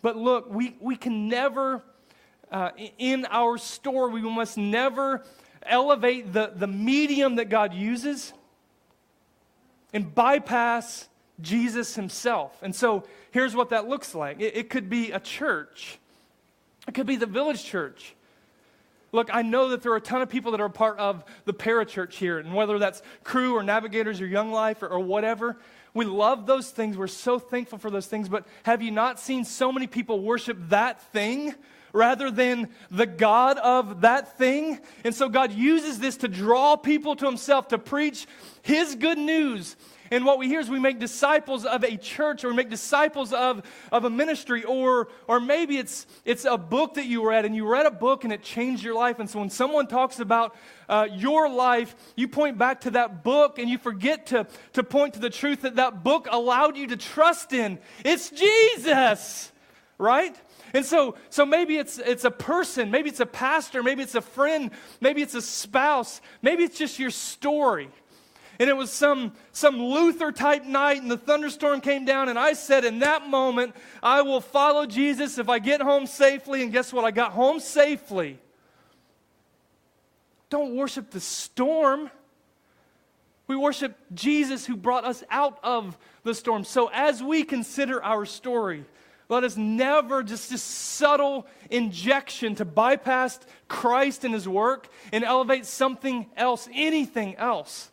But look, we can never, in our story, we must never elevate the medium that God uses and bypass Jesus himself. And so here's what that looks like. It could be a church. It could be the Village Church. Look, I know that there are a ton of people that are a part of the parachurch here, and whether that's Cru or Navigators or Young Life or whatever, we love those things. We're so thankful for those things, but have you not seen so many people worship that thing rather than the God of that thing? And so God uses this to draw people to himself, to preach his good news. And what we hear is we make disciples of a church, or we make disciples of a ministry, or maybe it's a book that you read, and you read a book and it changed your life. And so when someone talks about your life, you point back to that book and you forget to point to the truth that book allowed you to trust in. It's Jesus, right? And so maybe it's a person, maybe it's a pastor, maybe it's a friend, maybe it's a spouse, maybe it's just your story. And it was some Luther-type night, and the thunderstorm came down, and I said, in that moment, I will follow Jesus if I get home safely. And guess what? I got home safely. Don't worship the storm. We worship Jesus who brought us out of the storm. So as we consider our story, let us never just this subtle injection to bypass Christ and his work and elevate something else, anything else.